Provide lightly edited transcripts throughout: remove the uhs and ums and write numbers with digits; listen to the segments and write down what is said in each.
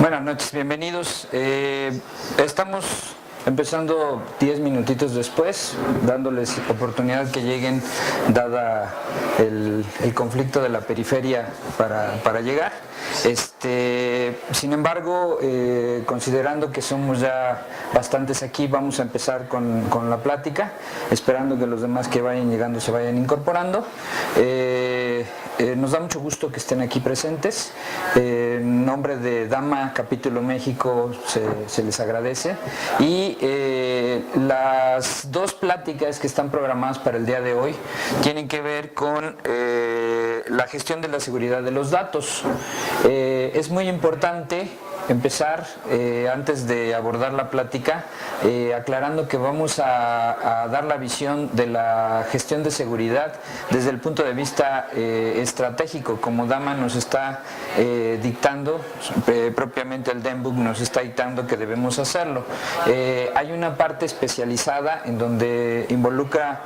Buenas noches, bienvenidos. Estamos empezando 10 minutitos después, dándoles oportunidad que lleguen, dada el conflicto de la periferia para llegar. Sin embargo, considerando que somos ya bastantes aquí, vamos a empezar con la plática, esperando que los demás que vayan llegando se vayan incorporando. Nos da mucho gusto que estén aquí presentes. En nombre de Dama Capítulo México se les agradece. Y las dos pláticas que están programadas para el día de hoy tienen que ver con la gestión de la seguridad de los datos. Es muy importante empezar, antes de abordar la plática, aclarando que vamos a dar la visión de la gestión de seguridad desde el punto de vista estratégico, como Dama nos está dictando, propiamente el DEMBUC nos está dictando que debemos hacerlo. Hay una parte especializada en donde involucra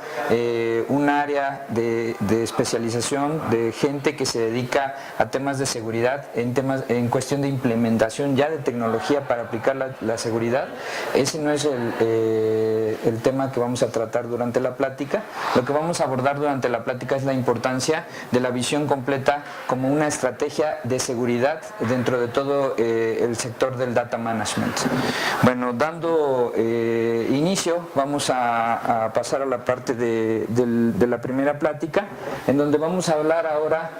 un área de especialización de gente que se dedica a temas de seguridad, en cuestión de implementación ya de tecnología para aplicar la seguridad. Ese no es el tema que vamos a tratar durante la plática. Lo que vamos a abordar durante la plática es la importancia de la visión completa como una estrategia de seguridad dentro de todo el sector del data management. Bueno, dando inicio, vamos a pasar a la parte de la primera plática, en donde vamos a hablar ahora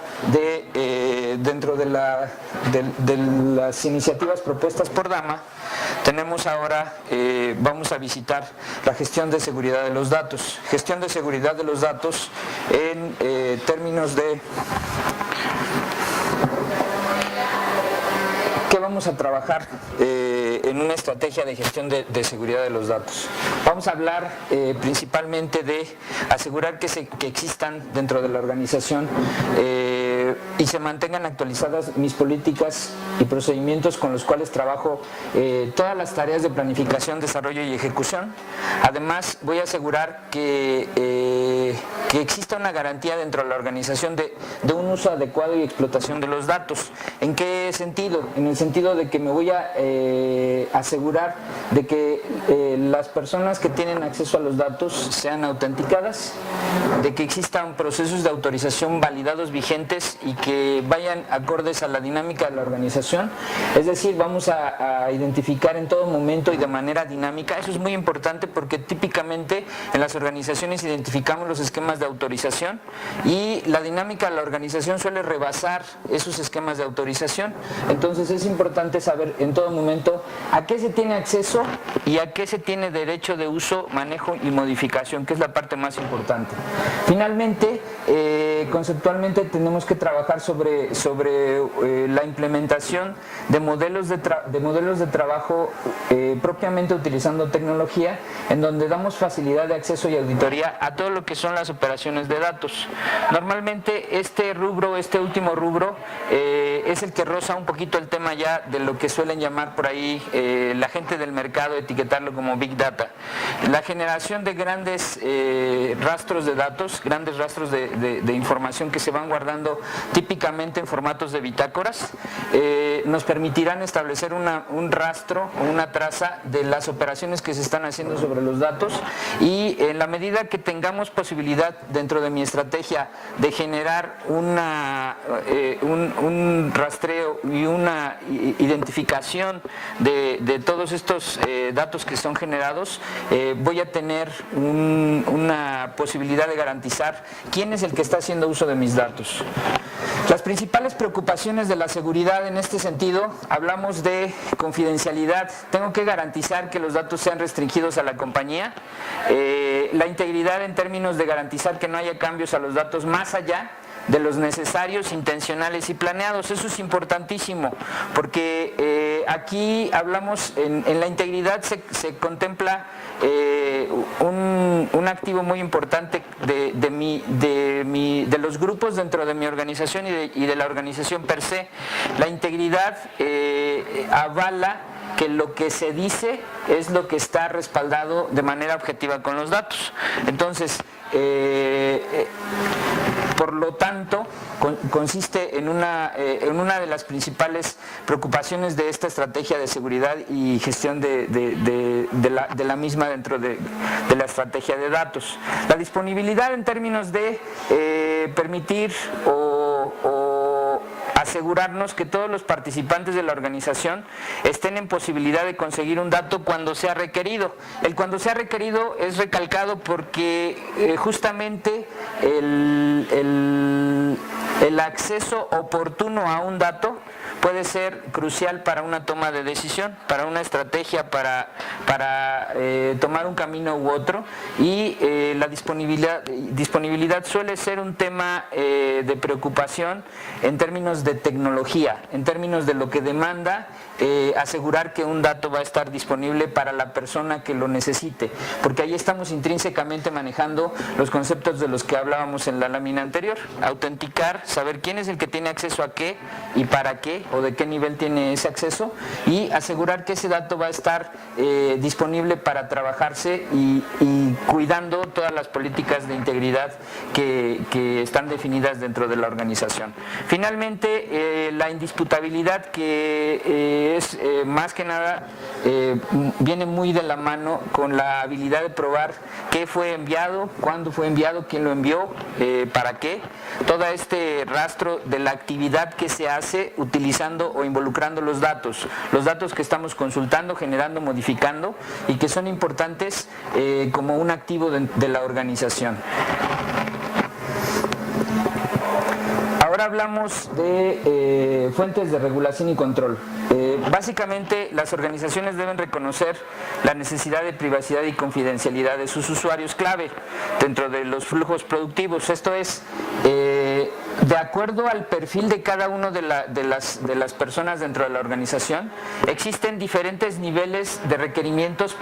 dentro de las iniciativas propuestas por Dama. Tenemos ahora, vamos a visitar la gestión de seguridad de los datos. Gestión de seguridad de los datos en términos de ¿qué vamos a trabajar en una estrategia de gestión de seguridad de los datos? Vamos a hablar principalmente de asegurar que existan dentro de la organización y se mantengan actualizadas mis políticas y procedimientos con los cuales trabajo todas las tareas de planificación, desarrollo y ejecución. Además, voy a asegurar que exista una garantía dentro de la organización de un uso adecuado y explotación de los datos. ¿En qué sentido? En el sentido de que me voy a asegurar de que las personas que tienen acceso a los datos sean autenticadas, de que existan procesos de autorización validados vigentes y que vayan acordes a la dinámica de la organización. Es decir, vamos a identificar en todo momento y de manera dinámica. Eso es muy importante porque típicamente en las organizaciones identificamos los esquemas de autorización y la dinámica de la organización suele rebasar esos esquemas de autorización. Entonces es importante saber en todo momento a qué se tiene acceso y a qué se tiene derecho de uso, manejo y modificación, que es la parte más importante. Finalmente, conceptualmente tenemos que trabajar sobre la implementación de modelos de trabajo propiamente utilizando tecnología, en donde damos facilidad de acceso y auditoría a todo lo que son las operaciones de datos. Normalmente este último rubro es el que roza un poquito el tema ya de lo que suelen llamar por ahí la gente del mercado, etiquetarlo como Big Data. La generación de grandes rastros de datos, grandes rastros de información que se van guardando típicamente en formatos de bitácoras, nos permitirán establecer un rastro o una traza de las operaciones que se están haciendo sobre los datos, y en la medida que tengamos posibilidad dentro de mi estrategia de generar un rastreo y una identificación de todos estos datos que son generados, voy a tener una posibilidad de garantizar quién es el que está haciendo uso de mis datos. Las principales preocupaciones de la seguridad en este sentido, hablamos de confidencialidad. Tengo que garantizar que los datos sean restringidos a la compañía, la integridad en términos de garantizar que no haya cambios a los datos más allá de los necesarios, intencionales y planeados. Eso es importantísimo, porque aquí hablamos, en la integridad se contempla un activo muy importante de los grupos dentro de mi organización y de la organización per se. La integridad avala que lo que se dice es lo que está respaldado de manera objetiva con los datos. Entonces, Por lo tanto, consiste en una de las principales preocupaciones de esta estrategia de seguridad y gestión de la misma dentro de la estrategia de datos. La disponibilidad en términos de permitir o asegurarnos que todos los participantes de la organización estén en posibilidad de conseguir un dato cuando sea requerido. El cuando sea requerido es recalcado porque justamente el acceso oportuno a un dato puede ser crucial para una toma de decisión, para una estrategia, para tomar un camino u otro, y la disponibilidad suele ser un tema de preocupación en términos de tecnología, en términos de lo que demanda asegurar que un dato va a estar disponible para la persona que lo necesite, porque ahí estamos intrínsecamente manejando los conceptos de los que hablábamos en la lámina anterior: autenticar, saber quién es el que tiene acceso a qué y para qué, o de qué nivel tiene ese acceso, y asegurar que ese dato va a estar disponible para trabajarse y cuidando todas las políticas de integridad que están definidas dentro de la organización. Finalmente, la indisputabilidad, que es más que nada viene muy de la mano con la habilidad de probar qué fue enviado, cuándo fue enviado, quién lo envió, para qué. Todo este rastro de la actividad que se hace utilizando o involucrando los datos que estamos consultando, generando, modificando, y que son importantes como un activo de la organización. Ahora hablamos de fuentes de regulación y control. Básicamente, las organizaciones deben reconocer la necesidad de privacidad y confidencialidad de sus usuarios clave dentro de los flujos productivos. Esto es, de acuerdo al perfil de cada uno de las personas dentro de la organización, existen diferentes niveles de requerimientos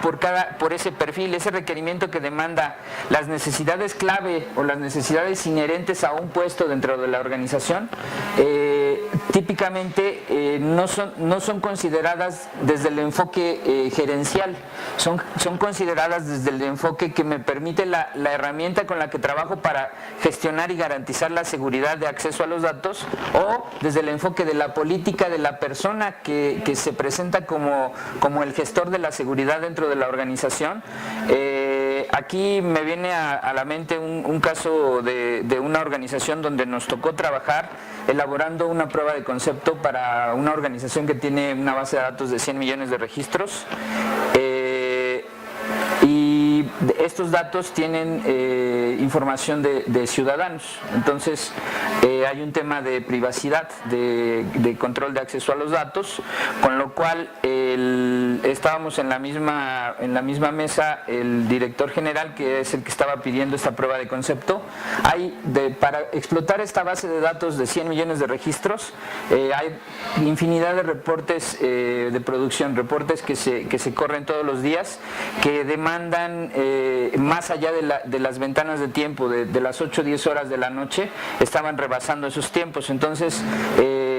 por ese perfil. Ese requerimiento que demanda las necesidades clave o las necesidades inherentes a un puesto dentro de la organización, típicamente no son consideradas desde el enfoque gerencial, son consideradas desde el enfoque que me permite la herramienta con la que trabajo para gestionar y garantizar la seguridad de acceso a los datos, o desde el enfoque de la política de la persona que se presenta como el gestor de la seguridad dentro de la organización. Aquí me viene a la mente un caso de una organización donde nos tocó trabajar elaborando una prueba de concepto para una organización que tiene una base de datos de 100 millones de registros. Y estos datos tienen información de ciudadanos. Entonces hay un tema de privacidad, de control de acceso a los datos, con lo cual estábamos en la misma mesa el director general, que es el que estaba pidiendo esta prueba de concepto. Para explotar esta base de datos de 100 millones de registros, hay infinidad de reportes de producción, reportes que se corren todos los días, que demandan más allá de las ventanas de tiempo, de las 8 o 10 horas de la noche, estaban rebasando esos tiempos. Entonces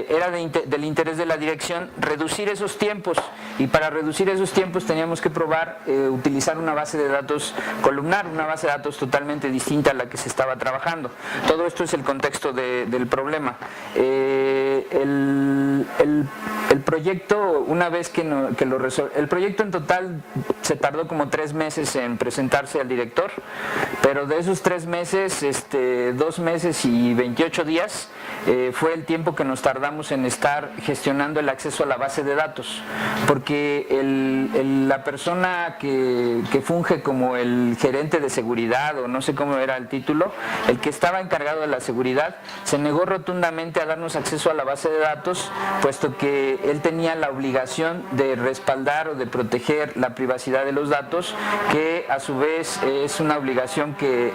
era del interés de la dirección reducir esos tiempos, y para reducir esos tiempos teníamos que probar utilizar una base de datos columnar, una base de datos totalmente distinta a la que se estaba trabajando. Todo esto es el contexto del problema. El proyecto, una vez que lo resolvimos, el proyecto en total se tardó como 3 meses en presentarse al director, pero de esos 3 meses, 2 meses y 28 días fue el tiempo que nos tardamos en estar gestionando el acceso a la base de datos, porque la persona que funge como el gerente de seguridad, o no sé cómo era el título, el que estaba encargado de la seguridad, se negó rotundamente a darnos acceso a la base de datos, puesto que él tenía la obligación de respaldar o de proteger la privacidad de los datos, que a su vez es una obligación que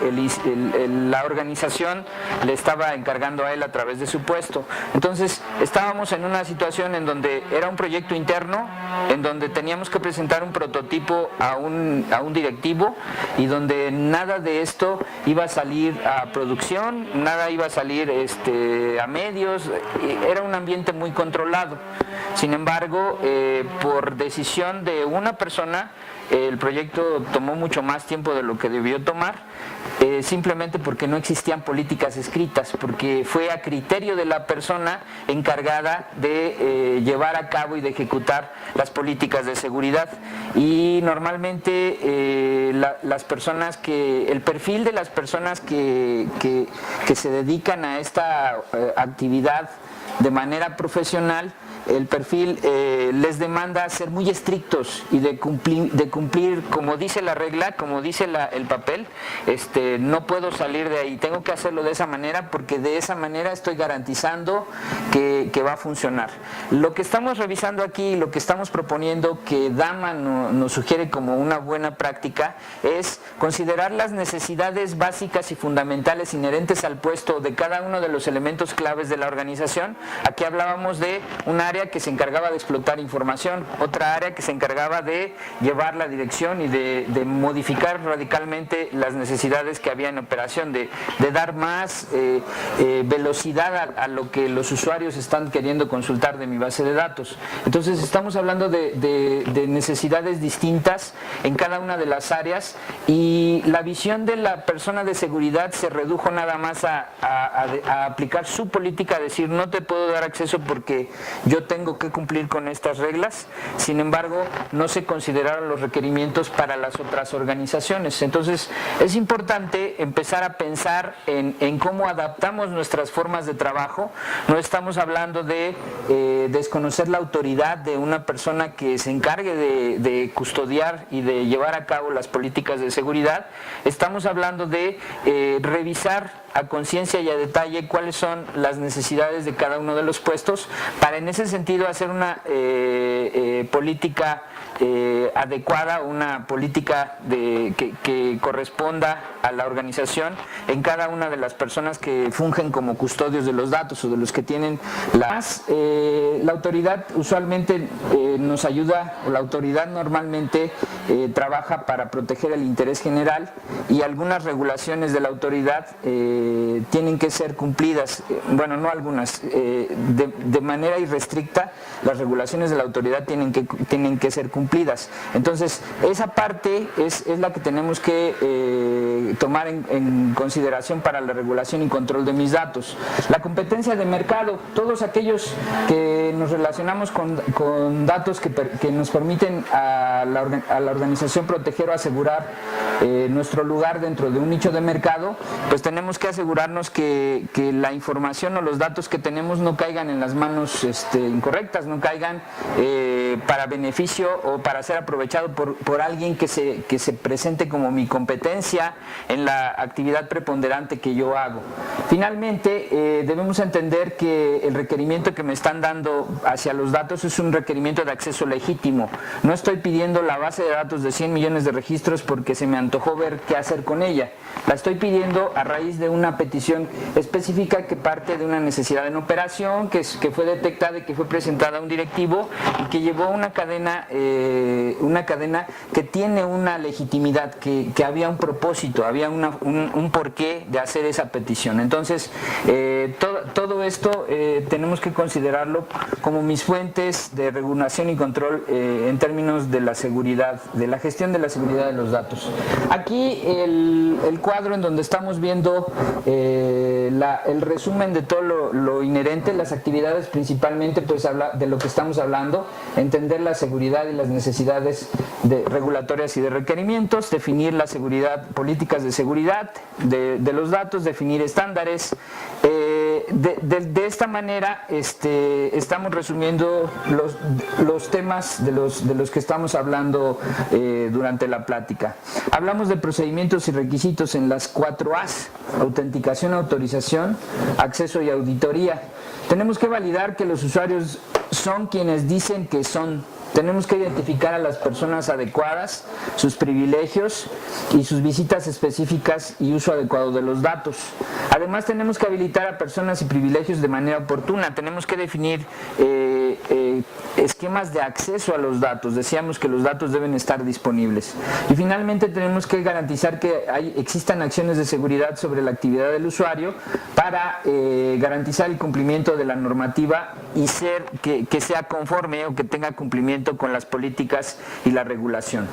la organización le estaba encargando a él a través de su puesto. Entonces estábamos en una situación en donde era un proyecto interno, en donde teníamos que presentar un prototipo a un directivo, y donde nada de esto iba a salir a producción, nada iba a salir a medios. Era un ambiente muy controlado. Sin embargo, por decisión de una persona, el proyecto tomó mucho más tiempo de lo que debió tomar. simplemente porque no existían políticas escritas, porque fue a criterio de la persona encargada de llevar a cabo y de ejecutar las políticas de seguridad. Y normalmente las personas el perfil de las personas que se dedican a esta actividad de manera profesional, el perfil les demanda ser muy estrictos y de cumplir como dice la regla, como dice el papel. No puedo salir de ahí, tengo que hacerlo de esa manera porque de esa manera estoy garantizando que va a funcionar. Lo que estamos revisando aquí, lo que estamos proponiendo, que Dama nos sugiere como una buena práctica, es considerar las necesidades básicas y fundamentales inherentes al puesto de cada uno de los elementos claves de la organización. Aquí hablábamos de un área que se encargaba de explotar información, otra área que se encargaba de llevar la dirección y de modificar radicalmente las necesidades que había en operación, de dar más velocidad a lo que los usuarios están queriendo consultar de mi base de datos. Entonces estamos hablando de necesidades distintas en cada una de las áreas, y la visión de la persona de seguridad se redujo nada más a aplicar su política, a decir no te puedo dar acceso porque yo tengo que cumplir con estas reglas. Sin embargo, no se consideraron los requerimientos para las otras organizaciones. Entonces es importante empezar a pensar en cómo adaptamos nuestras formas de trabajo. No estamos hablando de desconocer la autoridad de una persona que se encargue de custodiar y de llevar a cabo las políticas de seguridad. Estamos hablando de revisar a conciencia y a detalle cuáles son las necesidades de cada uno de los puestos, para en ese sentido hacer una política adecuada, una política que corresponda a la organización en cada una de las personas que fungen como custodios de los datos o de los que tienen la autoridad. Usualmente nos ayuda, o la autoridad normalmente trabaja para proteger el interés general, y algunas regulaciones de la autoridad tienen que ser cumplidas, bueno, no algunas, de manera irrestricta. Las regulaciones de la autoridad tienen que ser cumplidas. Entonces esa parte es la que tenemos que tomar en consideración para la regulación y control de mis datos. La competencia de mercado, todos aquellos que nos relacionamos con datos que nos permiten a la organización proteger o asegurar nuestro lugar dentro de un nicho de mercado, pues tenemos que asegurarnos que la información o los datos que tenemos no caigan en las manos incorrectas, no caigan para beneficio o para ser aprovechado por alguien que se presente como mi competencia en la actividad preponderante que yo hago. Finalmente, debemos entender que el requerimiento que me están dando hacia los datos es un requerimiento de acceso legítimo. No estoy pidiendo la base de datos de 100 millones de registros porque se me antojó ver qué hacer con ella. La estoy pidiendo a raíz de una petición específica que parte de una necesidad en operación, que fue detectada y que fue presentada a un directivo, y que llevó a una cadena que tiene una legitimidad, que había un propósito, había un porqué de hacer esa petición. Entonces, todo esto tenemos que considerarlo como mis fuentes de regulación y control en términos de la seguridad, de la gestión de la seguridad de los datos. Aquí el cuadro en donde estamos viendo el resumen de todo lo inherente, las actividades principalmente, pues habla de lo que estamos hablando, entender la seguridad y las necesidades regulatorias y de requerimientos, definir la seguridad, políticas de seguridad de los datos, definir estándares. De esta manera estamos resumiendo los temas de los que estamos hablando durante la plática. Hablamos de procedimientos y requisitos en las 4 A's: autenticación, autorización, acceso y auditoría. Tenemos que validar que los usuarios son quienes dicen que son. Tenemos que identificar a las personas adecuadas, sus privilegios y sus visitas específicas y uso adecuado de los datos. Además, tenemos que habilitar a personas y privilegios de manera oportuna. Tenemos que definir esquemas de acceso a los datos. Decíamos que los datos deben estar disponibles. Y finalmente tenemos que garantizar que existan acciones de seguridad sobre la actividad del usuario para garantizar el cumplimiento de la normativa y que sea conforme o que tenga cumplimiento con las políticas y la regulación.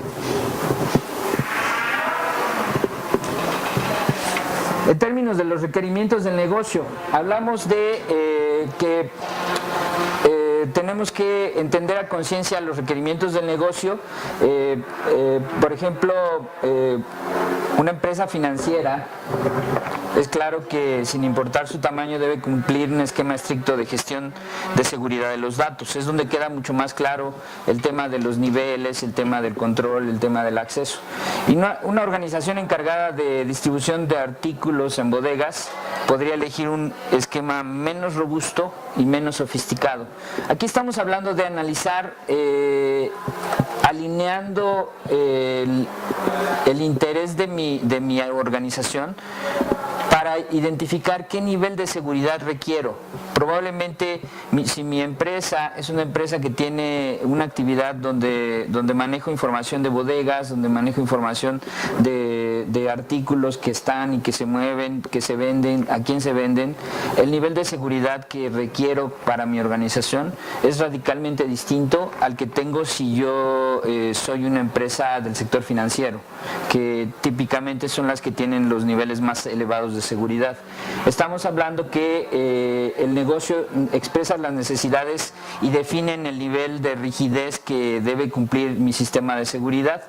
En términos de los requerimientos del negocio, hablamos de que tenemos que entender a conciencia los requerimientos del negocio. Por ejemplo, una empresa financiera, es claro que sin importar su tamaño debe cumplir un esquema estricto de gestión de seguridad de los datos. Es donde queda mucho más claro el tema de los niveles, el tema del control, el tema del acceso. Y una organización encargada de distribución de artículos en bodegas podría elegir un esquema menos robusto y menos sofisticado. Aquí estamos hablando de analizar, alineando el interés de mi organización para identificar qué nivel de seguridad requiero. Probablemente si mi empresa es una empresa que tiene una actividad donde manejo información de bodegas, donde manejo información de artículos que están y que se mueven, que se venden, a quién se venden, el nivel de seguridad que requiero para mi organización es radicalmente distinto al que tengo si yo soy una empresa del sector financiero, que típicamente son las que tienen los niveles más elevados de seguridad. Estamos hablando que el negocio expresa las necesidades y definen el nivel de rigidez que debe cumplir mi sistema de seguridad.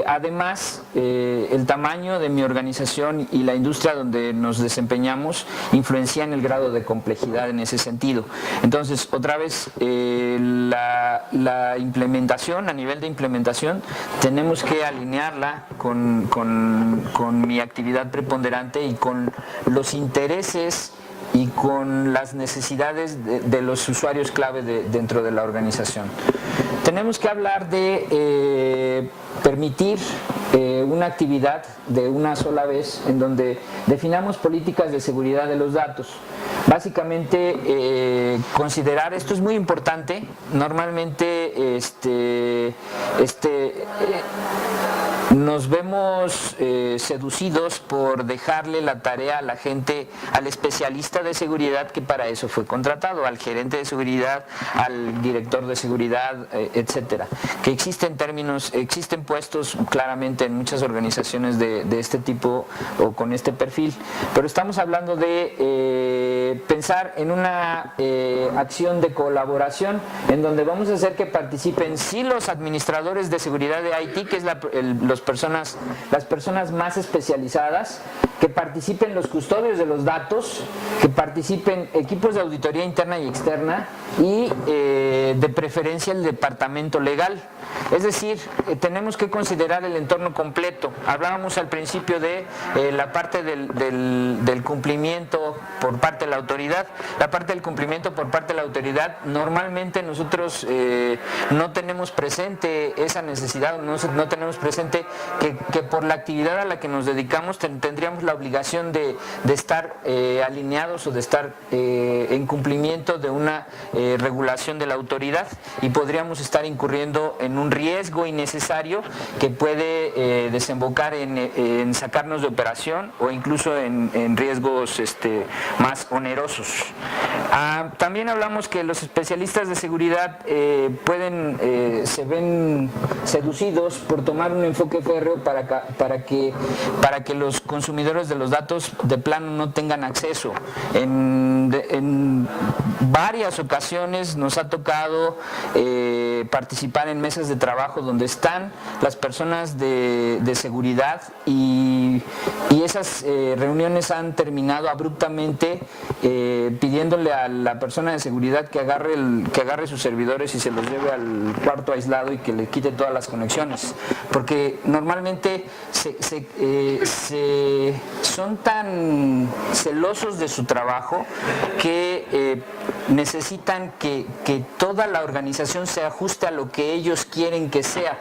Además, el tamaño de mi organización y la industria donde nos desempeñamos influencian el grado de complejidad en ese sentido. Entonces, otra vez, la implementación, a nivel de implementación, tenemos que alinearla con mi actividad preponderante y con los intereses y con las necesidades de los usuarios clave dentro de la organización. Tenemos que hablar de permitir una actividad de una sola vez en donde definamos políticas de seguridad de los datos. Básicamente, considerar, esto es muy importante, normalmente nos vemos seducidos por dejarle la tarea a la gente, al especialista de seguridad que para eso fue contratado, al gerente de seguridad, al director de seguridad, etcétera. Que existen puestos claramente en muchas organizaciones de este tipo o con este perfil, pero estamos hablando de pensar en una acción de colaboración en donde vamos a hacer que participen sí los administradores de seguridad de IT, que es las personas más especializadas, que participen los custodios de los datos, que participen equipos de auditoría interna y externa y de preferencia el departamento legal. Es decir, tenemos que considerar el entorno completo. Hablábamos al principio de la parte del cumplimiento por parte de la autoridad. La parte del cumplimiento por parte de la autoridad, normalmente nosotros no tenemos presente esa necesidad, no tenemos presente que por la actividad a la que nos dedicamos tendríamos la obligación de estar alineados o de estar en cumplimiento de una regulación de la autoridad, y podríamos estar incurriendo en un riesgo innecesario que puede desembocar en sacarnos de operación o incluso en riesgos más onerosos. También hablamos que los especialistas de seguridad se ven seducidos por tomar un enfoque férreo para que los consumidores de los datos de plano no tengan acceso. En varias ocasiones nos ha tocado participar en mesas de trabajo donde están las personas de seguridad y esas reuniones han terminado abruptamente pidiéndole a la persona de seguridad que agarre sus servidores y se los lleve al cuarto aislado y que le quite todas las conexiones, porque normalmente son tan celosos de su trabajo que necesitan que toda la organización se ajuste a lo que ellos quieren que sea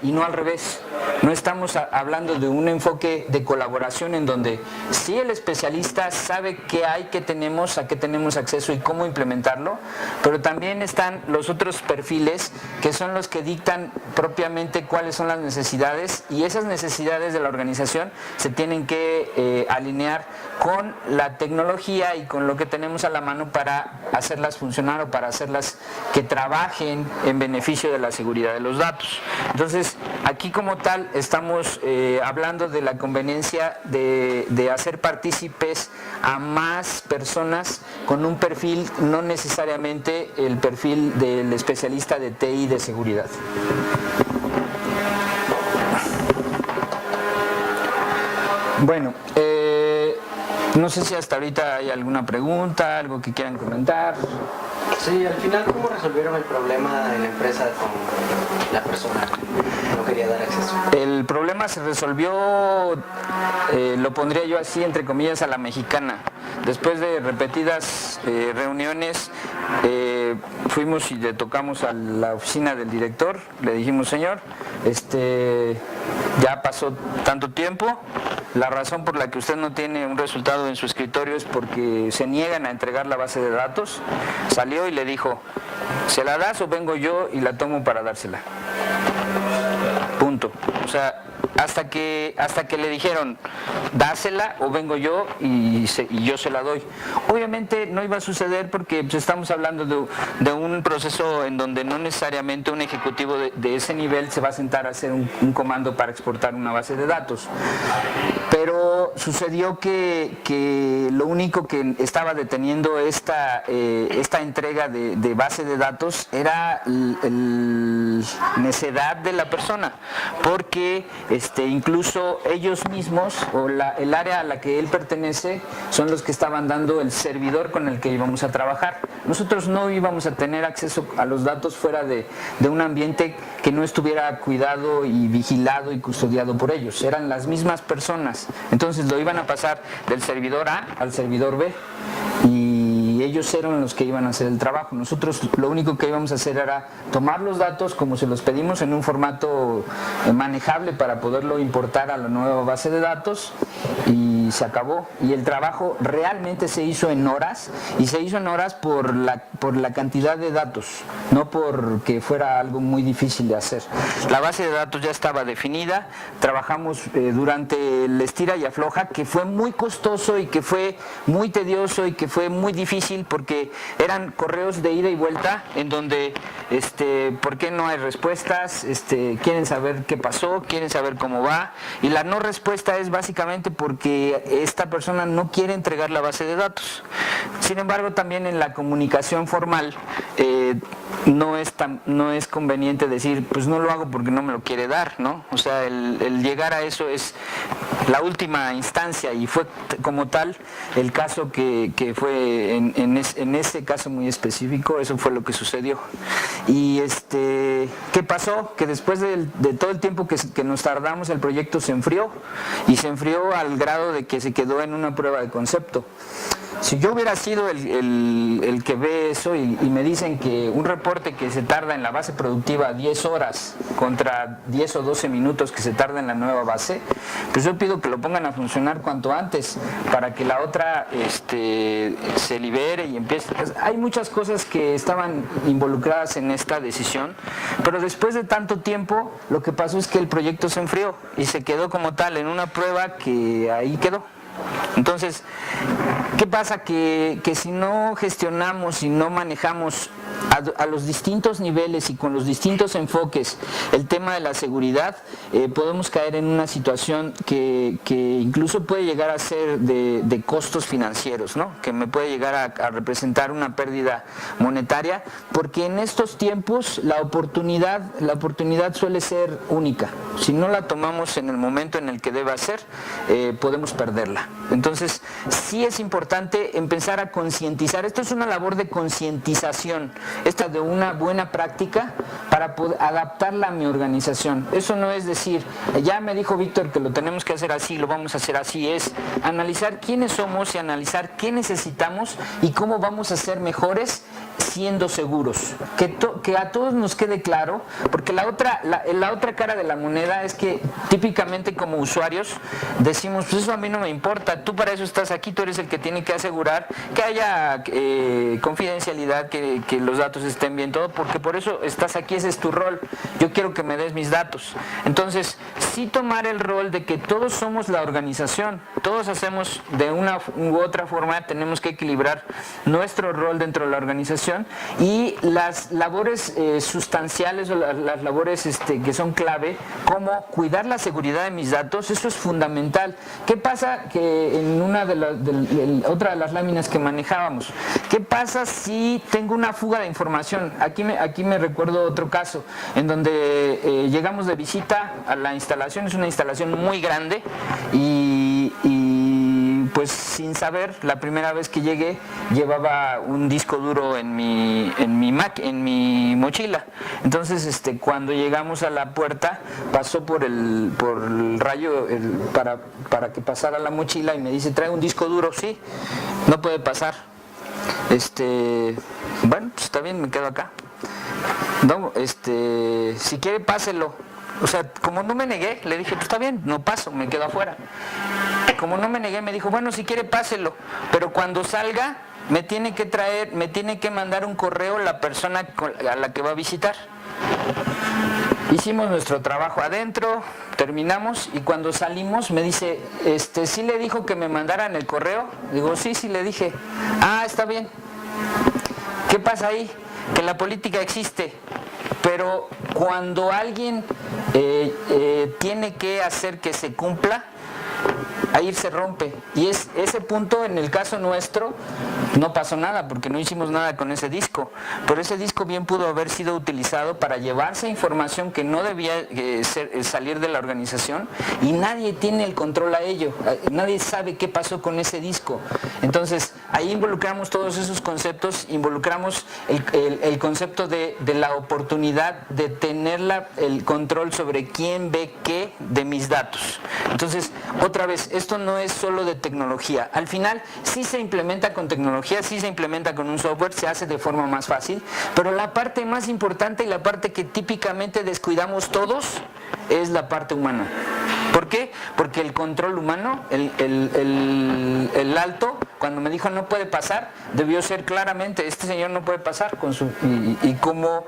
y no al revés. No estamos hablando de un enfoque de colaboración en donde sí el especialista sabe qué hay, qué tenemos, a qué tenemos acceso y cómo implementarlo, pero también están los otros perfiles que son los que dictan propiamente cuáles son las necesidades, y esas necesidades de la organización se tienen que alinear con la tecnología y con lo que tenemos a la mano para hacerlas funcionar o para hacerlas que trabajen en beneficio de la seguridad de los datos. Entonces, Aquí como tal estamos hablando de la conveniencia de hacer partícipes a más personas con un perfil, no necesariamente el perfil del especialista de TI de seguridad. Bueno, no sé si hasta ahorita hay alguna pregunta, algo que quieran comentar. Sí, al final, ¿cómo resolvieron el problema en la empresa con la persona que no quería dar acceso? El problema se resolvió, lo pondría yo así, entre comillas, a la mexicana. Después de repetidas reuniones, fuimos y le tocamos a la oficina del director, le dijimos, señor, ya pasó tanto tiempo, la razón por la que usted no tiene un resultado en su escritorio es porque se niegan a entregar la base de datos. Salió y le dijo, ¿se la das o vengo yo y la tomo para dársela? Punto. O sea, hasta que le dijeron, dásela o vengo yo y yo se la doy. Obviamente no iba a suceder porque pues, estamos hablando de un proceso en donde no necesariamente un ejecutivo de ese nivel se va a sentar a hacer un comando para exportar una base de datos. Pero sucedió que lo único que estaba deteniendo esta entrega de base de datos era el necedad de la persona, porque incluso ellos mismos o el área a la que él pertenece son los que estaban dando el servidor con el que íbamos a trabajar. Nosotros no íbamos a tener acceso a los datos fuera de un ambiente que no estuviera cuidado y vigilado y custodiado por ellos. Eran las mismas personas. Entonces lo iban a pasar del servidor A al servidor B y ellos eran los que iban a hacer el trabajo. Nosotros lo único que íbamos a hacer era tomar los datos como se los pedimos en un formato manejable para poderlo importar a la nueva base de datos y se acabó. Y el trabajo realmente se hizo en horas, y se hizo en horas por la cantidad de datos, no porque fuera algo muy difícil de hacer. La base de datos ya estaba definida, trabajamos durante el estira y afloja, que fue muy costoso y que fue muy tedioso y que fue muy difícil porque eran correos de ida y vuelta en donde ¿por qué no hay respuestas? Quieren saber qué pasó, quieren saber cómo va, y la no respuesta es básicamente porque esta persona no quiere entregar la base de datos. Sin embargo, también en la comunicación formal no es conveniente decir, pues no lo hago porque no me lo quiere dar, ¿no? O sea, el llegar a eso es la última instancia, y fue como tal el caso que fue en ese caso muy específico, eso fue lo que sucedió. Y ¿qué pasó? Que después de todo el tiempo que nos tardamos, el proyecto se enfrió, y se enfrió al grado de que se quedó en una prueba de concepto. Si yo hubiera sido el que ve eso y me dicen que un reporte que se tarda en la base productiva 10 horas contra 10 o 12 minutos que se tarda en la nueva base, pues yo pido que lo pongan a funcionar cuanto antes para que la otra se libere y empiece. Hay muchas cosas que estaban involucradas en esta decisión, pero después de tanto tiempo lo que pasó es que el proyecto se enfrió y se quedó como tal en una prueba que ahí quedó. Entonces, ¿qué pasa? Que si no gestionamos y no manejamos a los distintos niveles y con los distintos enfoques el tema de la seguridad, podemos caer en una situación que incluso puede llegar a ser de costos financieros, ¿no? Que me puede llegar a representar una pérdida monetaria, porque en estos tiempos la oportunidad suele ser única. Si no la tomamos en el momento en el que debe ser, podemos perderla. Entonces, sí es importante empezar a concientizar. Esto es una labor de concientización, esta de una buena práctica para poder adaptarla a mi organización. Eso no es decir, ya me dijo Víctor que lo tenemos que hacer así, lo vamos a hacer así. Es analizar quiénes somos y analizar qué necesitamos y cómo vamos a ser mejores siendo seguros. Que a todos nos quede claro, porque la otra cara de la moneda es que típicamente como usuarios decimos, pues eso a mí no me importa, tú para eso estás aquí, tú eres el que tiene que asegurar que haya confidencialidad, que los datos estén bien, todo, porque por eso estás aquí, ese es tu rol, yo quiero que me des mis datos. Entonces, sí tomar el rol de que todos somos la organización, todos hacemos de una u otra forma, tenemos que equilibrar nuestro rol dentro de la organización y las labores sustanciales o las labores que son clave, como cuidar la seguridad de mis datos, eso es fundamental. ¿Qué pasa? Que en una otra de las láminas que manejábamos, ¿qué pasa si tengo una fuga de información? Aquí me recuerdo otro caso, en donde llegamos de visita a la instalación, es una instalación muy grande y pues sin saber, la primera vez que llegué llevaba un disco duro en mi mochila. Entonces cuando llegamos a la puerta pasó por el rayo para que pasara la mochila y me dice, trae un disco duro. Sí, no puede pasar. Bueno, pues está bien, me quedo acá. No, si quiere páselo. O sea, como no me negué, le dije, pues está bien, no paso, me quedo afuera. Como no me negué, me dijo, bueno, si quiere páselo, pero cuando salga me tiene que mandar un correo la persona a la que va a visitar. Hicimos nuestro trabajo adentro, terminamos y cuando salimos me dice, ¿sí le dijo que me mandaran el correo? Digo, sí le dije. Ah, está bien. ¿Qué pasa ahí? Que la política existe, pero cuando alguien tiene que hacer que se cumpla, ahí se rompe. Y es ese punto, en el caso nuestro, no pasó nada porque no hicimos nada con ese disco, pero ese disco bien pudo haber sido utilizado para llevarse información que no debía salir de la organización y nadie tiene el control a ello, nadie sabe qué pasó con ese disco. Entonces ahí involucramos todos esos conceptos, involucramos el concepto de la oportunidad de tener el control sobre quién ve qué de mis datos. Entonces, otra vez, esto no es solo de tecnología. Al final sí se implementa con tecnología, sí se implementa con un software, se hace de forma más fácil, pero la parte más importante y la parte que típicamente descuidamos todos es la parte humana. ¿Por qué? Porque el control humano, el alto, cuando me dijo no puede pasar, debió ser claramente, este señor no puede pasar con su y como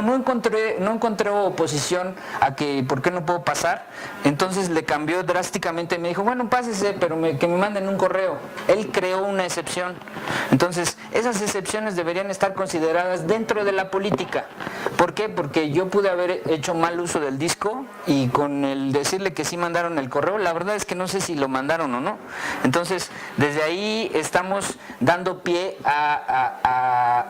no encontré oposición a que por qué no puedo pasar, entonces le cambió drásticamente, me dijo, bueno, pásese, pero que me manden un correo. Él creó una excepción. Entonces, esas excepciones deberían estar consideradas dentro de la política. ¿Por qué? Porque yo pude haber hecho mal uso del disco y con el decirle que sí mandaron el correo, la verdad es que no sé si lo mandaron o no. Entonces, desde ahí estamos dando pie a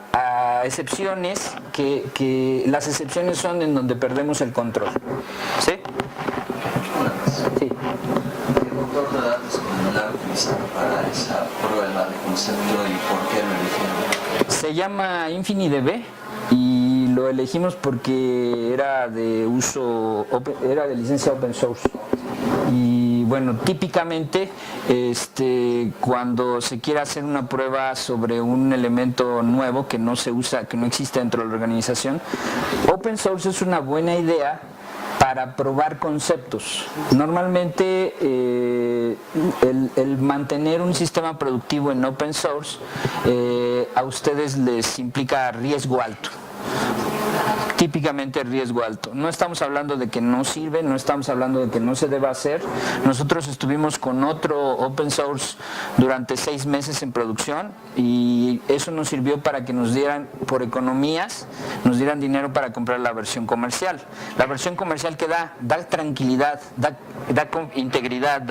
excepciones que las excepciones son en donde perdemos el control. ¿Sí? Sí. ¿Qué motor de datos la utilizaron para esa prueba de concepto y por qué lo eligieron? Se llama InfiniDB y lo elegimos porque era de licencia open source. Y bueno, típicamente cuando se quiere hacer una prueba sobre un elemento nuevo que no se usa, que no existe dentro de la organización, open source es una buena idea para probar conceptos. Normalmente el mantener un sistema productivo en open source a ustedes les implica riesgo alto. Típicamente riesgo alto. No estamos hablando de que no sirve, no estamos hablando de que no se deba hacer. Nosotros estuvimos con otro open source durante 6 meses en producción y eso nos sirvió para que nos dieran, por economías, nos dieran dinero para comprar la versión comercial. La versión comercial que da tranquilidad, da integridad,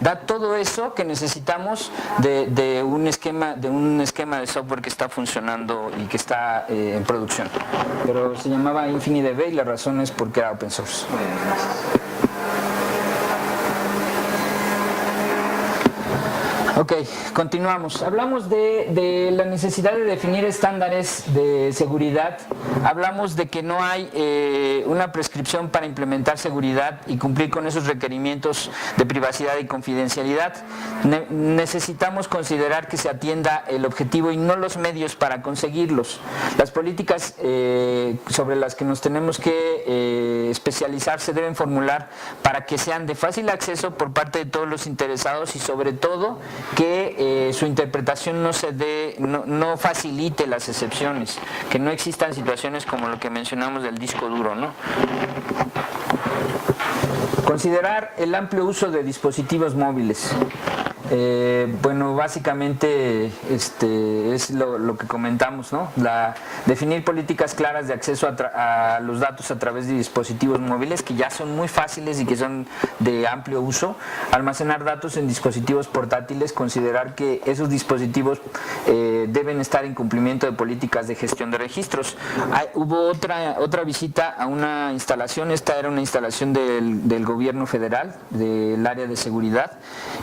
da todo eso que necesitamos de un esquema de software que está funcionando y que está en producción. Pero se llamaba InfiniDB y la razón es porque era open source. Ok, continuamos. Hablamos de la necesidad de definir estándares de seguridad. Hablamos de que no hay una prescripción para implementar seguridad y cumplir con esos requerimientos de privacidad y confidencialidad. Necesitamos considerar que se atienda el objetivo y no los medios para conseguirlos. Las políticas sobre las que nos tenemos que especializar se deben formular para que sean de fácil acceso por parte de todos los interesados y sobre todo que su interpretación no facilite las excepciones, que no existan situaciones como lo que mencionamos del disco duro, ¿no? Considerar el amplio uso de dispositivos móviles. Bueno, básicamente es lo que comentamos, ¿no? Definir políticas claras de acceso a los datos a través de dispositivos móviles que ya son muy fáciles y que son de amplio uso. Almacenar datos en dispositivos portátiles, considerar que esos dispositivos deben estar en cumplimiento de políticas de gestión de registros. Hubo otra visita a una instalación, esta era una instalación del gobierno federal, del área de seguridad,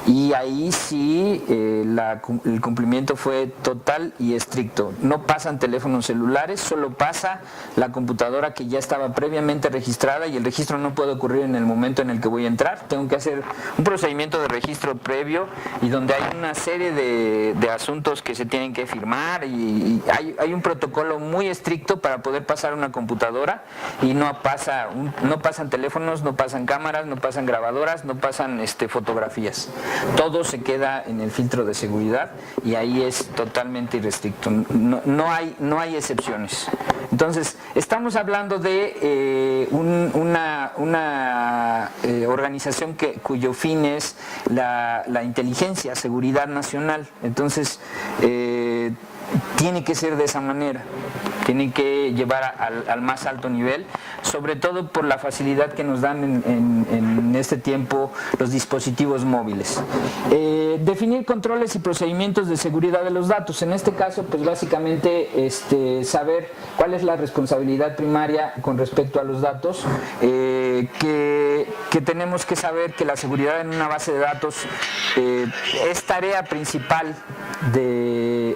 y ahí sí el cumplimiento fue total y estricto. No pasan teléfonos celulares, solo pasa la computadora que ya estaba previamente registrada, y el registro no puede ocurrir en el momento en el que voy a entrar. Tengo que hacer un procedimiento de registro previo y donde hay una serie de asuntos que se tienen que firmar, y hay un protocolo muy estricto para poder pasar una computadora, y no pasan teléfonos, no pasan cámaras, no pasan grabadoras, no pasan fotografías. Todo se queda en el filtro de seguridad y ahí es totalmente irrestricto. No hay excepciones. Entonces, estamos hablando de una organización cuyo fin es la inteligencia, seguridad nacional. Entonces, tiene que ser de esa manera. Tiene que llevar al más alto nivel, sobre todo por la facilidad que nos dan en este tiempo los dispositivos móviles. Definir controles y procedimientos de seguridad de los datos. En este caso, pues básicamente saber cuál es la responsabilidad primaria con respecto a los datos, que tenemos que saber que la seguridad en una base de datos es tarea principal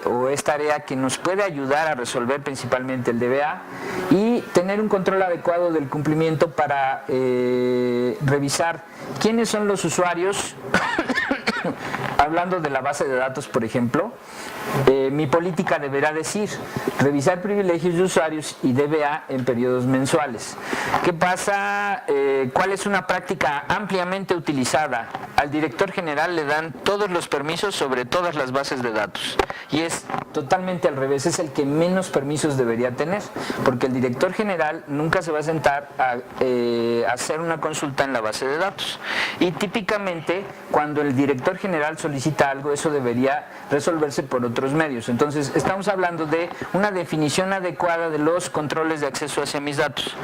o es tarea que nos puede ayudar a resolver principalmente el DBA, y tener un control adecuado del cumplimiento para revisar quiénes son los usuarios. Hablando de la base de datos, por ejemplo, mi política deberá decir revisar privilegios de usuarios y DBA en periodos mensuales. ¿Qué pasa? ¿Cuál es una práctica ampliamente utilizada? Al director general le dan todos los permisos sobre todas las bases de datos, y es totalmente al revés, es el que menos permisos debería tener, porque el director general nunca se va a sentar a hacer una consulta en la base de datos, y típicamente cuando el director general solicita algo, eso debería resolverse por otros medios. Entonces, estamos hablando de una definición adecuada de los controles de acceso hacia mis datos.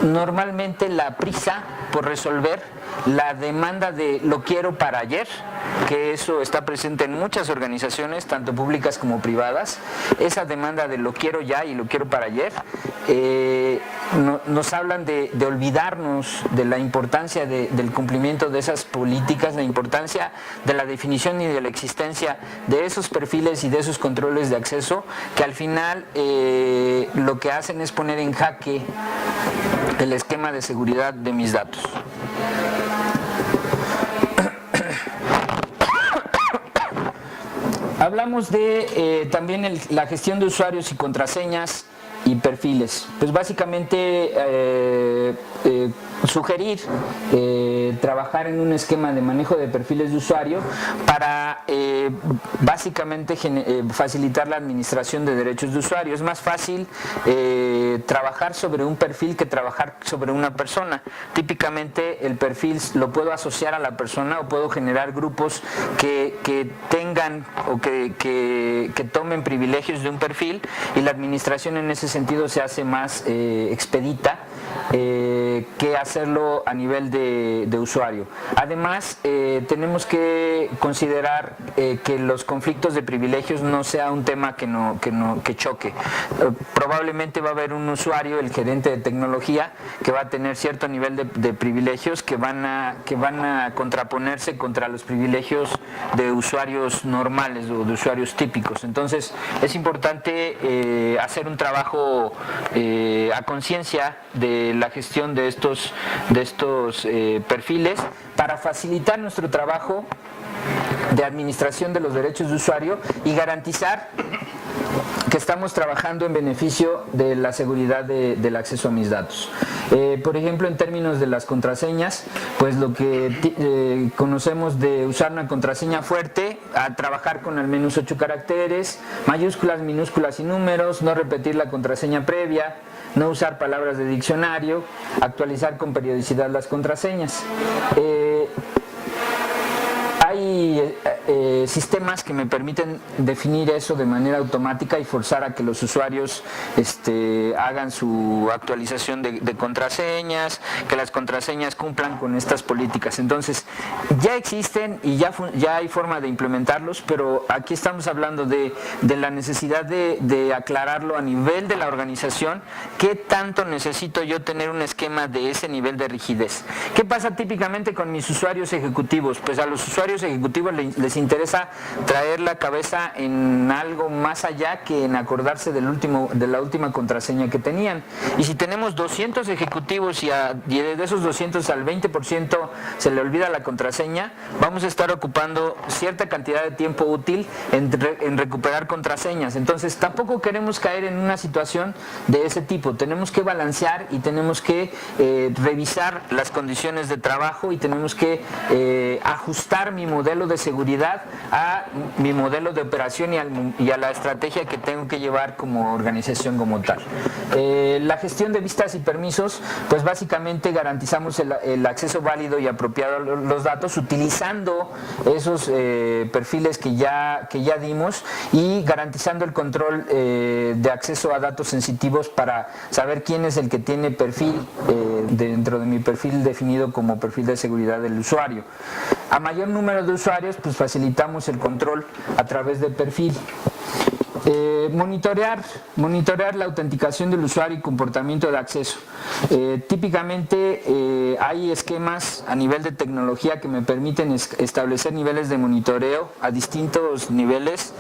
Normalmente la prisa por resolver, la demanda de lo quiero para ayer, que eso está presente en muchas organizaciones, tanto públicas como privadas, esa demanda de lo quiero ya y lo quiero para ayer, nos hablan de olvidarnos de la importancia del cumplimiento de esas políticas, la importancia de la definición y de la existencia de esos perfiles y de esos controles de acceso, que al final lo que hacen es poner en jaque el esquema de seguridad de mis datos. Hablamos de también la gestión de usuarios y contraseñas y perfiles. Pues básicamente sugerir trabajar en un esquema de manejo de perfiles de usuario para básicamente facilitar la administración de derechos de usuario. Es más fácil trabajar sobre un perfil que trabajar sobre una persona. Típicamente el perfil lo puedo asociar a la persona, o puedo generar grupos que tengan o que tomen privilegios de un perfil, y la administración en ese sentido se hace más expedita que hacerlo a nivel de usuario. Además, tenemos que considerar que los conflictos de privilegios no sea un tema que choque. Probablemente va a haber un usuario, el gerente de tecnología, que va a tener cierto nivel de privilegios que van a contraponerse contra los privilegios de usuarios normales o de usuarios típicos. Entonces, es importante hacer un trabajo a conciencia de la gestión de estos perfiles para facilitar nuestro trabajo de administración de los derechos de usuario y garantizar que estamos trabajando en beneficio de la seguridad del acceso a mis datos. Por ejemplo, en términos de las contraseñas, pues lo que conocemos de usar una contraseña fuerte, a trabajar con al menos 8 caracteres, mayúsculas, minúsculas y números, no repetir la contraseña previa, no usar palabras de diccionario, actualizar con periodicidad las contraseñas. Hay sistemas que me permiten definir eso de manera automática y forzar a que los usuarios hagan su actualización de contraseñas, que las contraseñas cumplan con estas políticas. Entonces, ya existen y ya hay forma de implementarlos, pero aquí estamos hablando de la necesidad de aclararlo a nivel de la organización. ¿Qué tanto necesito yo tener un esquema de ese nivel de rigidez? ¿Qué pasa típicamente con mis usuarios ejecutivos? Pues a los usuarios ejecutivos les interesa traer la cabeza en algo más allá que en acordarse de la última contraseña que tenían. Y si tenemos 200 ejecutivos y de esos 200 al 20% se le olvida la contraseña, vamos a estar ocupando cierta cantidad de tiempo útil en recuperar contraseñas. Entonces tampoco queremos caer en una situación de ese tipo. Tenemos que balancear y tenemos que revisar las condiciones de trabajo y tenemos que ajustar mi modelo de seguridad a mi modelo de operación y a la estrategia que tengo que llevar como organización como tal. La gestión de vistas y permisos, pues básicamente garantizamos el acceso válido y apropiado a los datos utilizando esos perfiles que ya dimos y garantizando el control de acceso a datos sensitivos para saber quién es el que tiene perfil dentro de mi perfil definido como perfil de seguridad del usuario. A mayor número de usuarios, pues facilitamos el control a través del perfil. Monitorear la autenticación del usuario y comportamiento de acceso. Típicamente hay esquemas a nivel de tecnología que me permiten establecer niveles de monitoreo a distintos niveles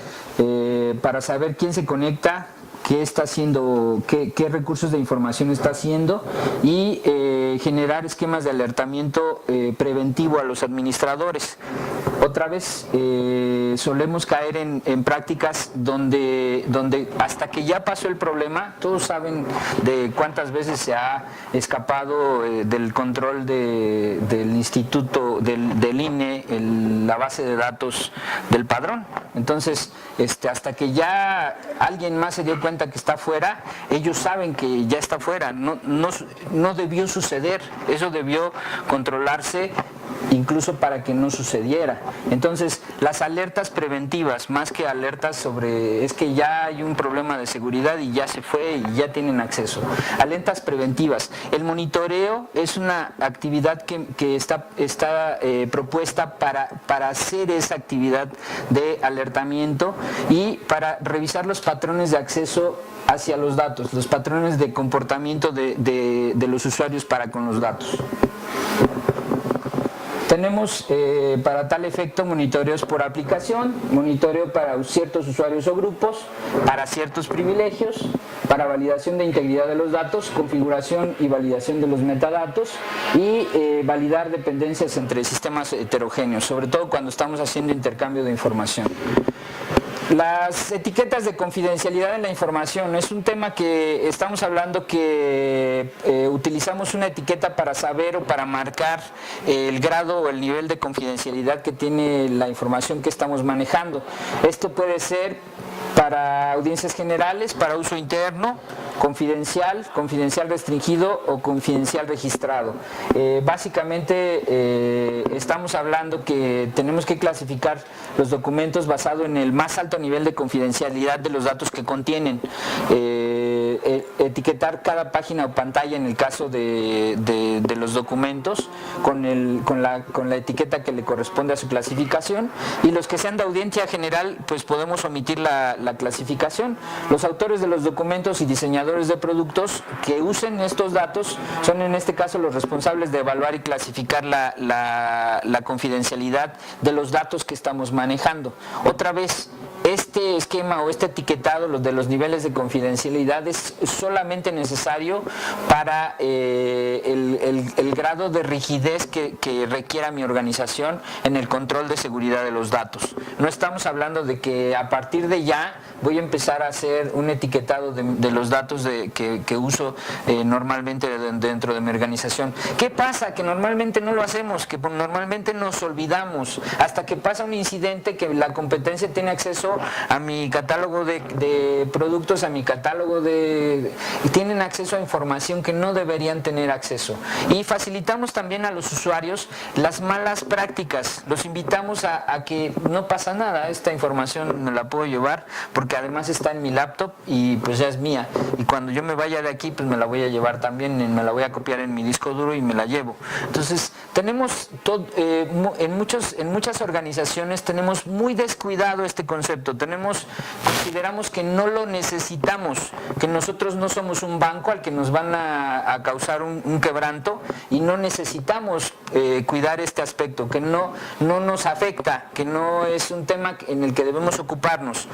para saber quién se conecta, qué está haciendo, qué recursos de información está haciendo y generar esquemas de alertamiento preventivo a los administradores. Otra vez solemos caer en prácticas donde hasta que ya pasó el problema, todos saben de cuántas veces se ha escapado del control del instituto, del INE, la base de datos del padrón. Entonces, hasta que ya alguien más se dio cuenta que está fuera, ellos saben que ya está fuera, no debió suceder, eso debió controlarse incluso para que no sucediera. Entonces, las alertas preventivas, más que alertas sobre es que ya hay un problema de seguridad y ya se fue y ya tienen acceso. Alertas preventivas. El monitoreo es una actividad que está propuesta para hacer esa actividad de alertamiento y para revisar los patrones de acceso hacia los datos, los patrones de comportamiento de los usuarios para con los datos. Tenemos para tal efecto monitoreos por aplicación, monitoreo para ciertos usuarios o grupos, para ciertos privilegios, para validación de integridad de los datos, configuración y validación de los metadatos y validar dependencias entre sistemas heterogéneos, sobre todo cuando estamos haciendo intercambio de información. Las etiquetas de confidencialidad en la información es un tema que estamos hablando que utilizamos una etiqueta para saber o para marcar el grado o el nivel de confidencialidad que tiene la información que estamos manejando. Esto puede ser para audiencias generales, para uso interno, confidencial restringido o confidencial registrado. Básicamente estamos hablando que tenemos que clasificar los documentos basado en el más alto nivel de confidencialidad de los datos que contienen. Etiquetar cada página o pantalla en el caso de los documentos con la etiqueta que le corresponde a su clasificación, y los que sean de audiencia general pues podemos omitir la clasificación. Los autores de los documentos y diseñadores de productos que usen estos datos son en este caso los responsables de evaluar y clasificar la confidencialidad de los datos que estamos manejando. Otra vez, este esquema o este etiquetado de los niveles de confidencialidad es solamente necesario para el grado de rigidez que requiera mi organización en el control de seguridad de los datos. No estamos hablando de que a partir de ya voy a empezar a hacer un etiquetado de los datos que uso normalmente dentro de mi organización. ¿Qué pasa? Que normalmente no lo hacemos, que normalmente nos olvidamos hasta que pasa un incidente que la competencia tiene acceso a mi catálogo de productos, a mi catálogo y tienen acceso a información que no deberían tener acceso. Y facilitamos también a los usuarios las malas prácticas. Los invitamos a que no pasa nada, esta información me la puedo llevar porque además está en mi laptop y pues ya es mía. Y cuando yo me vaya de aquí, pues me la voy a llevar también, me la voy a copiar en mi disco duro y me la llevo. Entonces, tenemos en muchas organizaciones tenemos muy descuidado este concepto. Consideramos que no lo necesitamos, que nosotros no somos un banco al que nos van a causar un quebranto y no necesitamos cuidar este aspecto, que no nos afecta, que no es un tema en el que debemos ocuparnos.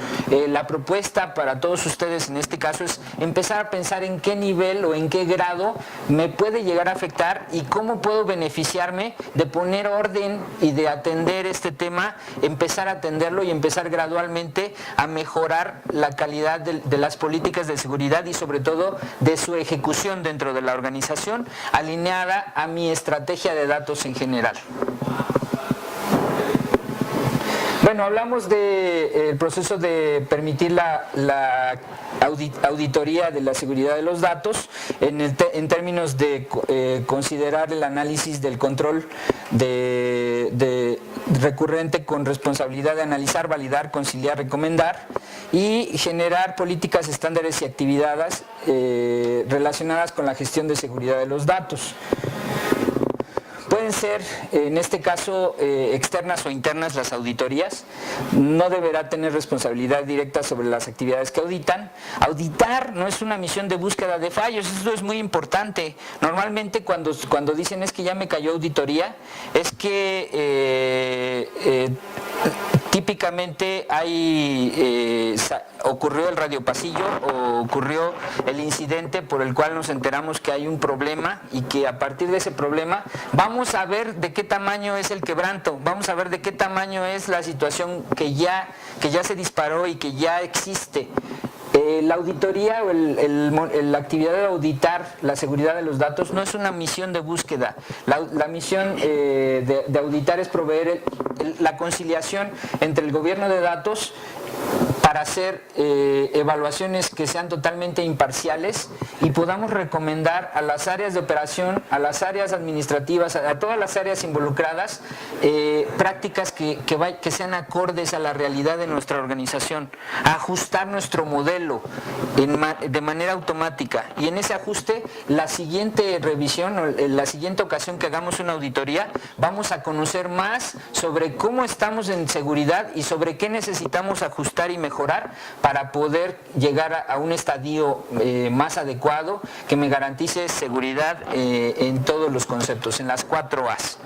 La propuesta para todos ustedes en este caso es empezar a pensar en qué nivel o en qué grado me puede llegar a afectar y cómo puedo beneficiarme de poner orden y de atender este tema, empezar a atenderlo y empezar gradualmente a mejorar la calidad de las políticas de seguridad y sobre todo de su ejecución dentro de la organización, alineada a mi estrategia de datos en general. Bueno, hablamos del proceso de permitir la auditoría de la seguridad de los datos en términos de considerar el análisis del control recurrente con responsabilidad de analizar, validar, conciliar, recomendar y generar políticas, estándares y actividades relacionadas con la gestión de seguridad de los datos. Pueden ser, en este caso, externas o internas las auditorías. No deberá tener responsabilidad directa sobre las actividades que auditan. Auditar no es una misión de búsqueda de fallos, eso es muy importante. Normalmente cuando dicen es que ya me cayó auditoría, es que típicamente ocurrió el radiopasillo o ocurrió el incidente por el cual nos enteramos que hay un problema y que a partir de ese problema vamos a ver de qué tamaño es el quebranto, vamos a ver de qué tamaño es la situación que ya se disparó y que ya existe. La auditoría o la actividad de auditar la seguridad de los datos no es una misión de búsqueda. La misión de auditar es proveer la conciliación entre el gobierno de datos para hacer evaluaciones que sean totalmente imparciales y podamos recomendar a las áreas de operación, a las áreas administrativas, a todas las áreas involucradas, prácticas que sean acordes a la realidad de nuestra organización, ajustar nuestro modelo de manera automática y en ese ajuste la siguiente revisión o la siguiente ocasión que hagamos una auditoría vamos a conocer más sobre cómo estamos en seguridad y sobre qué necesitamos ajustar y mejorar para poder llegar a un estadio más adecuado que me garantice seguridad en todos los conceptos, en las 4 A's.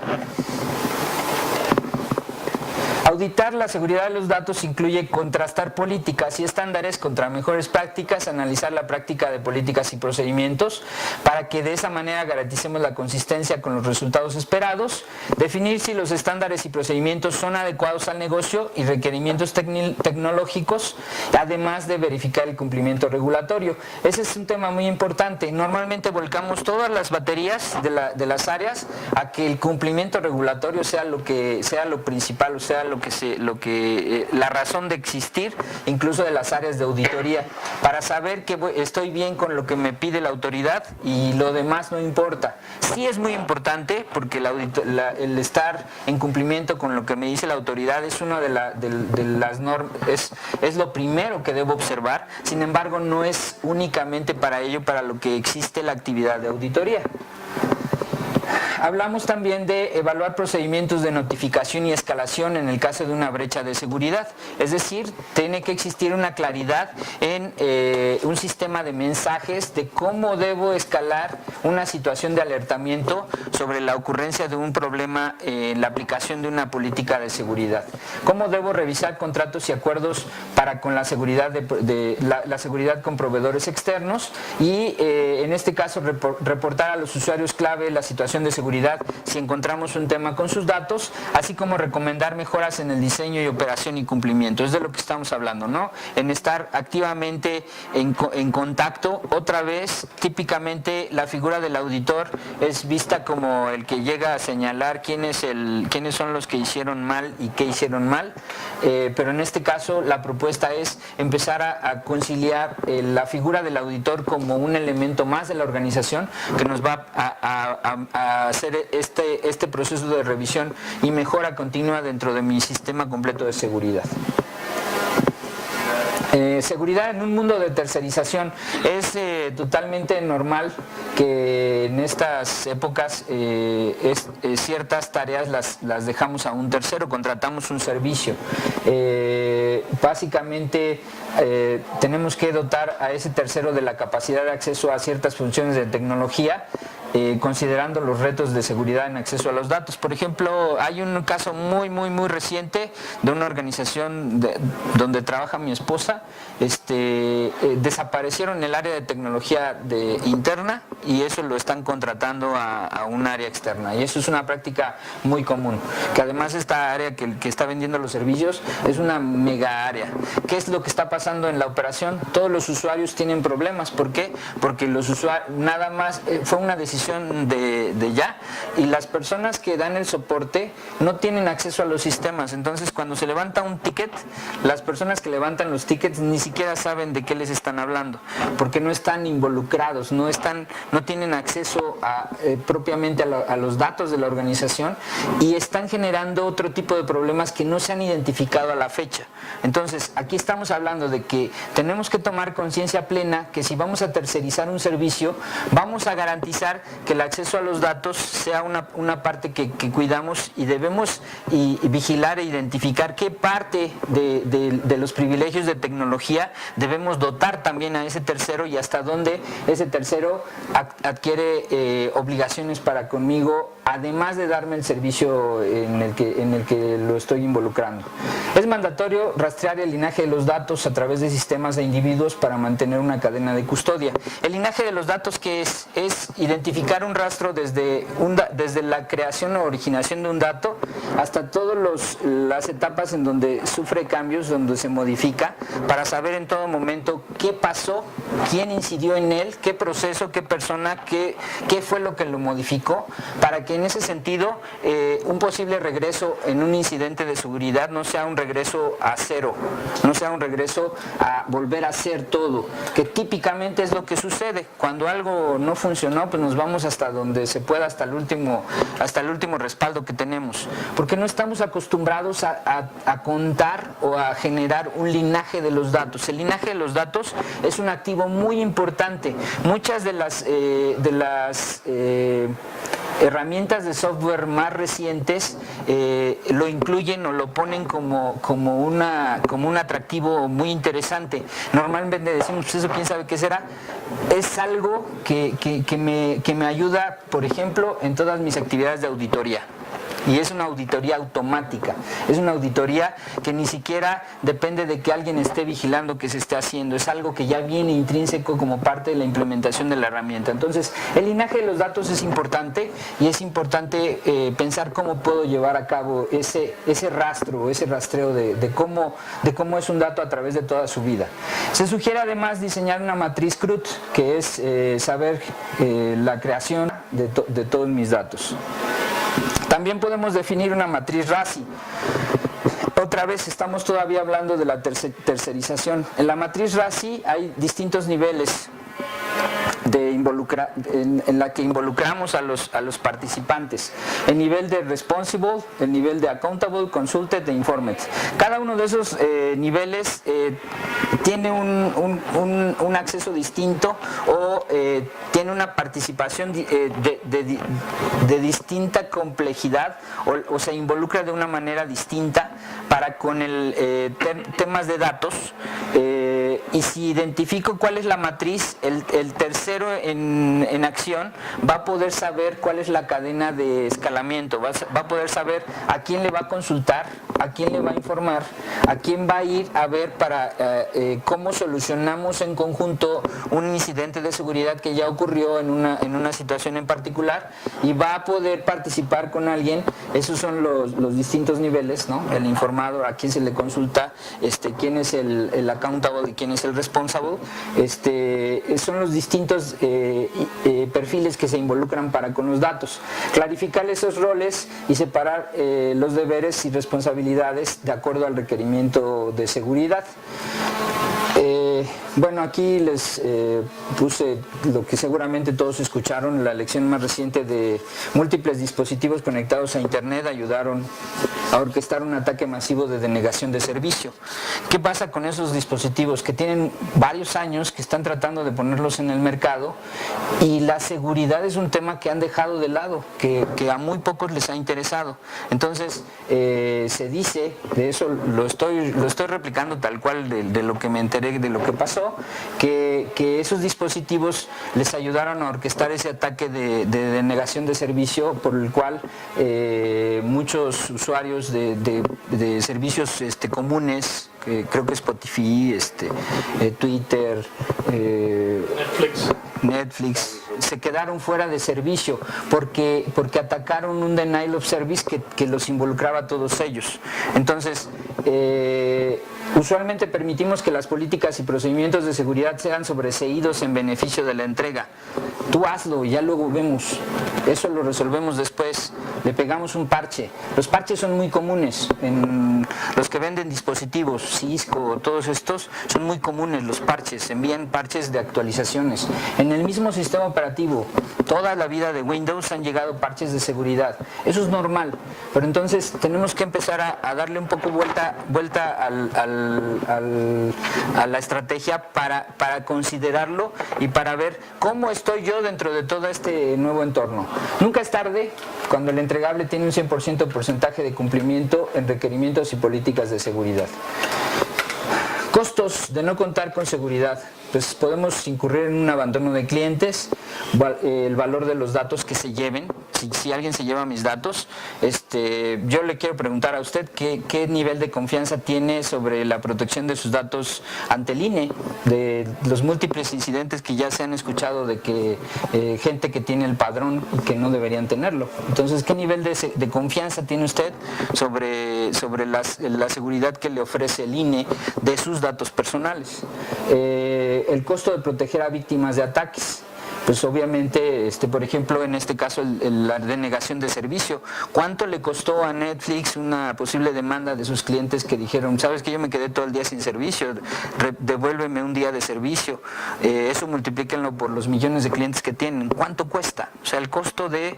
Auditar la seguridad de los datos incluye contrastar políticas y estándares contra mejores prácticas, analizar la práctica de políticas y procedimientos para que de esa manera garanticemos la consistencia con los resultados esperados, definir si los estándares y procedimientos son adecuados al negocio y requerimientos tecnológicos, además de verificar el cumplimiento regulatorio. Ese es un tema muy importante. Normalmente volcamos todas las baterías de las áreas a que el cumplimiento regulatorio sea lo principal, o sea la razón de existir, incluso de las áreas de auditoría, para saber que estoy bien con lo que me pide la autoridad y lo demás no importa. Sí es muy importante porque el estar en cumplimiento con lo que me dice la autoridad es una de las normas, es lo primero que debo observar. Sin embargo, no es únicamente para ello para lo que existe la actividad de auditoría. Hablamos también de evaluar procedimientos de notificación y escalación en el caso de una brecha de seguridad. Es decir, tiene que existir una claridad en un sistema de mensajes de cómo debo escalar una situación de alertamiento sobre la ocurrencia de un problema en la aplicación de una política de seguridad. Cómo debo revisar contratos y acuerdos con la seguridad la seguridad con proveedores externos y en este caso reportar a los usuarios clave la situación de seguridad si encontramos un tema con sus datos, así como recomendar mejoras en el diseño y operación y cumplimiento. Es de lo que estamos hablando, ¿no? En estar activamente en contacto. Otra vez, típicamente la figura del auditor es vista como el que llega a señalar quiénes son los que hicieron mal y qué hicieron mal, pero en este caso la propuesta es empezar a conciliar la figura del auditor como un elemento más de la organización que nos va a hacer este proceso de revisión y mejora continua dentro de mi sistema completo de seguridad. Seguridad en un mundo de tercerización. Es totalmente normal que en estas épocas ciertas tareas las dejamos a un tercero, contratamos un servicio. Básicamente tenemos que dotar a ese tercero de la capacidad de acceso a ciertas funciones de tecnología, considerando los retos de seguridad en acceso a los datos. Por ejemplo, hay un caso muy reciente de una organización donde trabaja mi esposa. Desaparecieron el área de tecnología interna y eso lo están contratando a un área externa, y eso es una práctica muy común, que además esta área que está vendiendo los servicios es una mega área. ¿Qué es lo que está pasando en la operación? Todos los usuarios tienen problemas. ¿Por qué? Porque los usuarios, nada más, fue una decisión de ya, y las personas que dan el soporte no tienen acceso a los sistemas. Entonces, cuando se levanta un ticket, las personas que levantan los tickets ni siquiera saben de qué les están hablando, porque no están involucrados, no tienen acceso propiamente a los datos de la organización, y están generando otro tipo de problemas que no se han identificado a la fecha. Entonces, aquí estamos hablando de que tenemos que tomar conciencia plena que si vamos a tercerizar un servicio, vamos a garantizar que el acceso a los datos sea una parte que cuidamos, y debemos vigilar e identificar qué parte de los privilegios de tecnología debemos dotar también a ese tercero, y hasta dónde ese tercero adquiere obligaciones para conmigo, además de darme el servicio en el que lo estoy involucrando. Es mandatorio rastrear el linaje de los datos a través de sistemas de individuos para mantener una cadena de custodia. El linaje de los datos, ¿qué es? Es identificar un rastro desde la creación o originación de un dato hasta todas las etapas en donde sufre cambios, donde se modifica, para saber en todo momento qué pasó, quién incidió en él, qué proceso, qué persona, qué fue lo que lo modificó, para que en ese sentido un posible regreso en un incidente de seguridad no sea un regreso a cero, no sea un regreso a volver a hacer todo, que típicamente es lo que sucede. Cuando algo no funcionó, pues nos vamos hasta donde se pueda, hasta el último respaldo que tenemos, porque no estamos acostumbrados a contar o a generar un linaje de los datos. El linaje de los datos es un activo muy importante. Muchas de las herramientas de software más recientes lo incluyen o lo ponen como un atractivo muy interesante. Normalmente decimos, pues eso quién sabe qué será. Es algo que me ayuda, por ejemplo, en todas mis actividades de auditoría. Y es una auditoría automática, es una auditoría que ni siquiera depende de que alguien esté vigilando que se esté haciendo, es algo que ya viene intrínseco como parte de la implementación de la herramienta. Entonces, el linaje de los datos es importante, y es importante pensar cómo puedo llevar a cabo ese rastro, ese rastreo de cómo es un dato a través de toda su vida. Se sugiere además diseñar una matriz CRUD, que es saber la creación de todos mis datos. También podemos definir una matriz RACI. Otra vez estamos todavía hablando de la tercerización. En la matriz RACI hay distintos niveles en la que involucramos a los participantes. El nivel de responsible, el nivel de accountable, consulted e informed. Cada uno de esos niveles tiene un acceso distinto o tiene una participación de distinta complejidad o se involucra de una manera distinta para con temas de datos. Y si identifico cuál es la matriz, el tercero en acción va a poder saber cuál es la cadena de escalamiento, va a poder saber a quién le va a consultar, a quién le va a informar, a quién va a ir a ver para cómo solucionamos en conjunto un incidente de seguridad que ya ocurrió en una situación en particular, y va a poder participar con alguien. Esos son los distintos niveles, ¿no? El informado, a quién se le consulta, quién es el accountable y quién es el responsable, son los distintos perfiles que se involucran para con los datos. Clarificar esos roles y separar los deberes y responsabilidades de acuerdo al requerimiento de seguridad. Bueno, aquí les puse lo que seguramente todos escucharon, la lección más reciente de múltiples dispositivos conectados a Internet ayudaron a orquestar un ataque masivo de denegación de servicio. ¿Qué pasa con esos dispositivos que tienen varios años, que están tratando de ponerlos en el mercado y la seguridad es un tema que han dejado de lado, que a muy pocos les ha interesado? Entonces, se dice, de eso lo estoy replicando tal cual de lo que me enteré, de lo que pasó, que esos dispositivos les ayudaron a orquestar ese ataque de denegación de servicio por el cual muchos usuarios de servicios comunes, creo que Spotify, Twitter, Netflix, se quedaron fuera de servicio porque atacaron un denial of service que los involucraba a todos ellos. Entonces, usualmente permitimos que las políticas y procedimientos de seguridad sean sobreseídos en beneficio de la entrega. Tú hazlo y ya luego vemos. Eso lo resolvemos después. Le pegamos un parche. Los parches son muy comunes. En los que venden dispositivos, Cisco, todos estos, son muy comunes los parches. Envían parches de actualizaciones. En el mismo sistema operativo, toda la vida de Windows han llegado parches de seguridad. Eso es normal. Pero entonces tenemos que empezar a darle un poco vuelta a la estrategia para considerarlo y para ver cómo estoy yo dentro de todo este nuevo entorno. Nunca es tarde cuando el entregable tiene un 100% porcentaje de cumplimiento en requerimientos y políticas de seguridad. Costos de no contar con seguridad. Pues podemos incurrir en un abandono de clientes, el valor de los datos que se lleven. Si alguien se lleva mis datos, yo le quiero preguntar a usted qué nivel de confianza tiene sobre la protección de sus datos ante el INE, de los múltiples incidentes que ya se han escuchado de que gente que tiene el padrón y que no deberían tenerlo. Entonces, ¿qué nivel de confianza tiene usted sobre la seguridad que le ofrece el INE de sus datos personales? El costo de proteger a víctimas de ataques. Pues obviamente, por ejemplo, en este caso, la denegación de servicio. ¿Cuánto le costó a Netflix una posible demanda de sus clientes que dijeron, sabes que yo me quedé todo el día sin servicio, devuélveme un día de servicio? Eso multiplíquenlo por los millones de clientes que tienen. ¿Cuánto cuesta? O sea, el costo de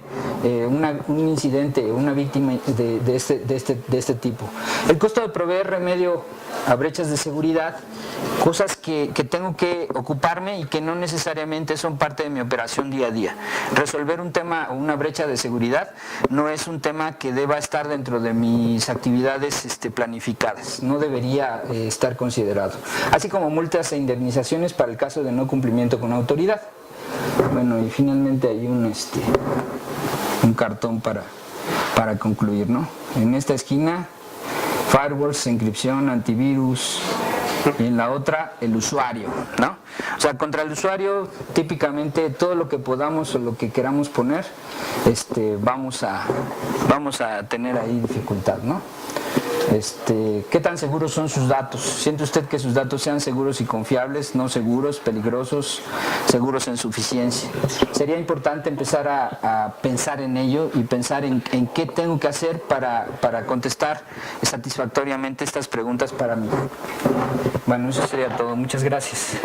un incidente, una víctima de este tipo. El costo de proveer remedio a brechas de seguridad, cosas que tengo que ocuparme y que no necesariamente son parte de mi operación día a día. Resolver un tema o una brecha de seguridad no es un tema que deba estar dentro de mis actividades planificadas, no debería estar considerado. Así como multas e indemnizaciones para el caso de no cumplimiento con autoridad. Bueno, y finalmente hay un cartón para concluir, ¿no? En esta esquina, firewalls, encripción, antivirus, y en la otra el usuario, ¿no? O sea, contra el usuario típicamente todo lo que podamos o lo que queramos poner, vamos a tener ahí dificultad, ¿no? ¿Qué tan seguros son sus datos? ¿Siente usted que sus datos sean seguros y confiables, no seguros, peligrosos, seguros en suficiencia? Sería importante empezar a pensar en ello y pensar en qué tengo que hacer para contestar satisfactoriamente estas preguntas para mí. Bueno, eso sería todo. Muchas gracias.